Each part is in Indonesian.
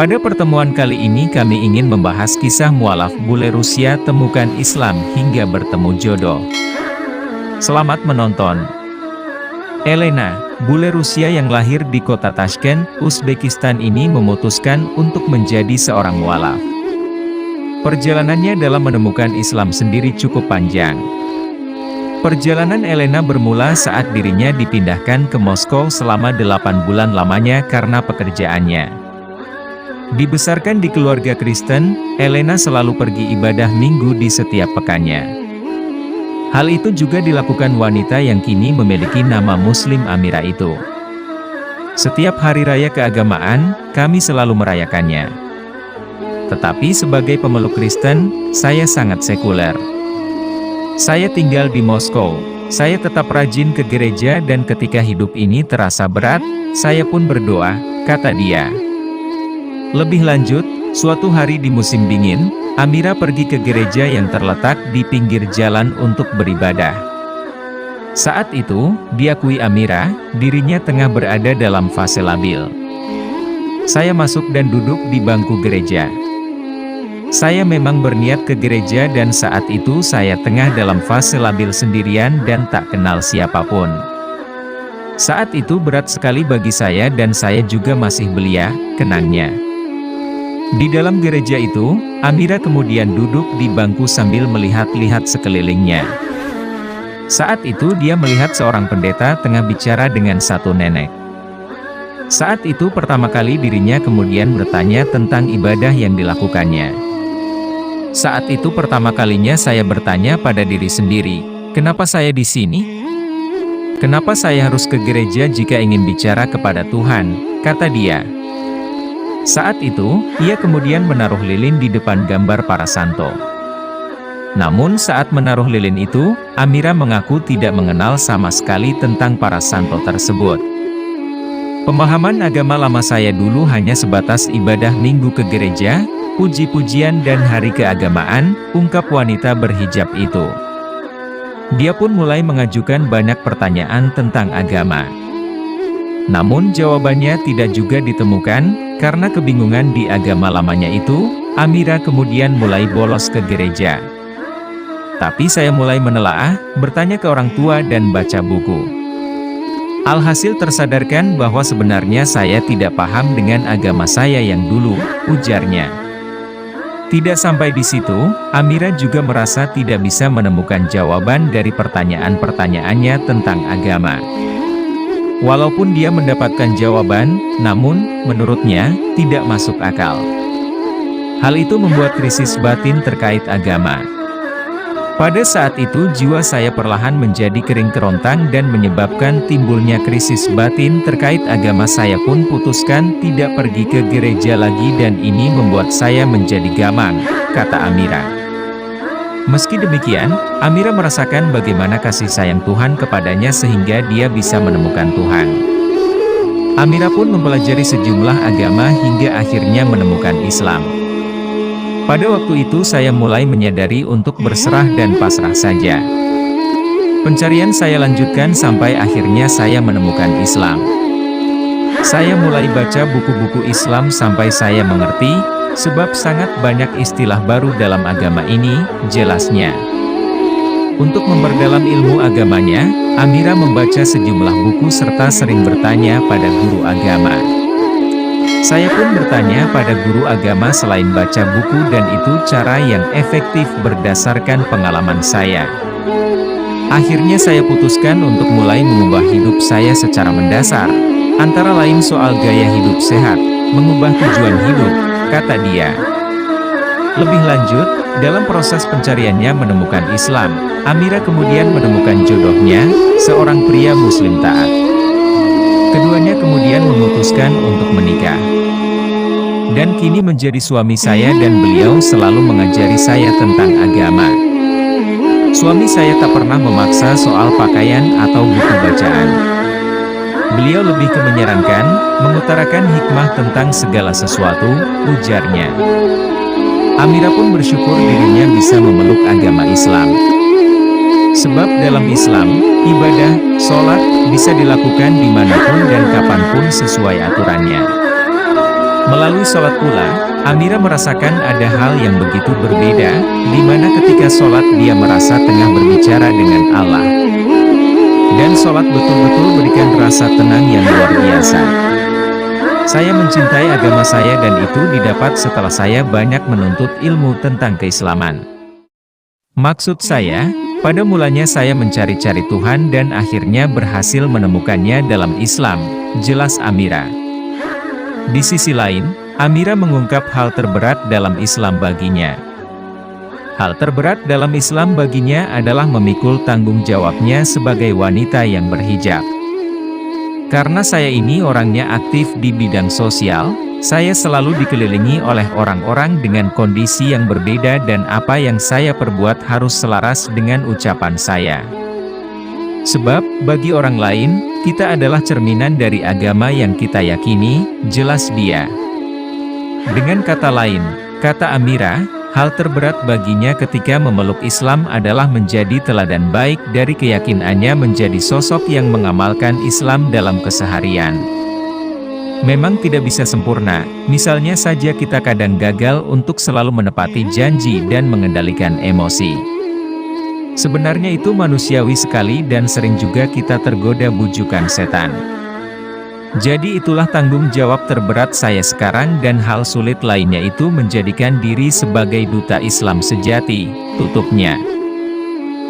Pada pertemuan kali ini kami ingin membahas kisah mualaf bule Rusia temukan Islam hingga bertemu jodoh. Selamat menonton. Elena, bule Rusia yang lahir di kota Tashkent, Uzbekistan ini memutuskan untuk menjadi seorang mualaf. Perjalanannya dalam menemukan Islam sendiri cukup panjang. Perjalanan Elena bermula saat dirinya dipindahkan ke Moskow selama 8 bulan lamanya karena pekerjaannya. Dibesarkan di keluarga Kristen, Elena selalu pergi ibadah minggu di setiap pekannya. Hal itu juga dilakukan wanita yang kini memiliki nama Muslim Amira itu. Setiap hari raya keagamaan, kami selalu merayakannya. Tetapi sebagai pemeluk Kristen, saya sangat sekuler. Saya tinggal di Moskow, saya tetap rajin ke gereja dan ketika hidup ini terasa berat, saya pun berdoa, kata dia. Lebih lanjut, suatu hari di musim dingin, Amira pergi ke gereja yang terletak di pinggir jalan untuk beribadah. Saat itu, diakui Amira, dirinya tengah berada dalam fase labil. Saya masuk dan duduk di bangku gereja. Saya memang berniat ke gereja dan saat itu saya tengah dalam fase labil sendirian dan tak kenal siapapun. Saat itu berat sekali bagi saya dan saya juga masih belia, kenangnya. Di dalam gereja itu, Amira kemudian duduk di bangku sambil melihat-lihat sekelilingnya. Saat itu dia melihat seorang pendeta tengah bicara dengan satu nenek. Saat itu pertama kali dirinya kemudian bertanya tentang ibadah yang dilakukannya. Saat itu pertama kalinya saya bertanya pada diri sendiri, kenapa saya di sini? Kenapa saya harus ke gereja jika ingin bicara kepada Tuhan, kata dia. Saat itu, ia kemudian menaruh lilin di depan gambar para santo. Namun saat menaruh lilin itu, Amira mengaku tidak mengenal sama sekali tentang para santo tersebut. Pemahaman agama lama saya dulu hanya sebatas ibadah minggu ke gereja, puji-pujian dan hari keagamaan, ungkap wanita berhijab itu. Dia pun mulai mengajukan banyak pertanyaan tentang agama. Namun jawabannya tidak juga ditemukan, karena kebingungan di agama lamanya itu, Amira kemudian mulai bolos ke gereja. Tapi saya mulai menelaah, bertanya ke orang tua dan baca buku. Alhasil tersadarkan bahwa sebenarnya saya tidak paham dengan agama saya yang dulu, ujarnya. Tidak sampai di situ, Amira juga merasa tidak bisa menemukan jawaban dari pertanyaan-pertanyaannya tentang agama. Walaupun dia mendapatkan jawaban, namun, menurutnya, tidak masuk akal. Hal itu membuat krisis batin terkait agama. Pada saat itu jiwa saya perlahan menjadi kering kerontang dan menyebabkan timbulnya krisis batin terkait agama. Saya pun putuskan tidak pergi ke gereja lagi dan ini membuat saya menjadi gamang, kata Amira. Meski demikian, Amira merasakan bagaimana kasih sayang Tuhan kepadanya sehingga dia bisa menemukan Tuhan. Amira pun mempelajari sejumlah agama hingga akhirnya menemukan Islam. Pada waktu itu saya mulai menyadari untuk berserah dan pasrah saja. Pencarian saya lanjutkan sampai akhirnya saya menemukan Islam. Saya mulai baca buku-buku Islam sampai saya mengerti, sebab sangat banyak istilah baru dalam agama ini, jelasnya. Untuk memperdalam ilmu agamanya, Amira membaca sejumlah buku serta sering bertanya pada guru agama. Saya pun bertanya pada guru agama selain baca buku dan itu cara yang efektif berdasarkan pengalaman saya. Akhirnya saya putuskan untuk mulai mengubah hidup saya secara mendasar, antara lain soal gaya hidup sehat, mengubah tujuan hidup, kata dia. Lebih lanjut, dalam proses pencariannya menemukan Islam, Amira kemudian menemukan jodohnya, seorang pria Muslim taat. Keduanya kemudian memutuskan untuk menikah. Dan kini menjadi suami saya dan beliau selalu mengajari saya tentang agama. Suami saya tak pernah memaksa soal pakaian atau buku bacaan. Beliau lebih ke menyarankan, mengutarakan hikmah tentang segala sesuatu, ujarnya. Amira pun bersyukur dirinya bisa memeluk agama Islam. Sebab dalam Islam, ibadah, sholat, bisa dilakukan dimanapun dan kapanpun sesuai aturannya. Melalui sholat pula, Amira merasakan ada hal yang begitu berbeda, di mana ketika sholat dia merasa tengah berbicara dengan Allah. Dan sholat betul-betul berikan rasa tenang yang luar biasa. Saya mencintai agama saya dan itu didapat setelah saya banyak menuntut ilmu tentang keislaman. Maksud saya, pada mulanya saya mencari-cari Tuhan dan akhirnya berhasil menemukannya dalam Islam, jelas Amira. Di sisi lain, Amira mengungkap hal terberat dalam Islam baginya. Hal terberat dalam Islam baginya adalah memikul tanggung jawabnya sebagai wanita yang berhijab. Karena saya ini orangnya aktif di bidang sosial, saya selalu dikelilingi oleh orang-orang dengan kondisi yang berbeda dan apa yang saya perbuat harus selaras dengan ucapan saya. Sebab, bagi orang lain, kita adalah cerminan dari agama yang kita yakini, jelas dia. Dengan kata lain, kata Amira, hal terberat baginya ketika memeluk Islam adalah menjadi teladan baik dari keyakinannya menjadi sosok yang mengamalkan Islam dalam keseharian. Memang tidak bisa sempurna, misalnya saja kita kadang gagal untuk selalu menepati janji dan mengendalikan emosi. Sebenarnya itu manusiawi sekali dan sering juga kita tergoda bujukan setan. Jadi itulah tanggung jawab terberat saya sekarang dan hal sulit lainnya itu menjadikan diri sebagai duta Islam sejati, tutupnya.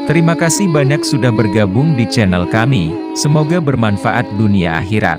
Terima kasih banyak sudah bergabung di channel kami, semoga bermanfaat dunia akhirat.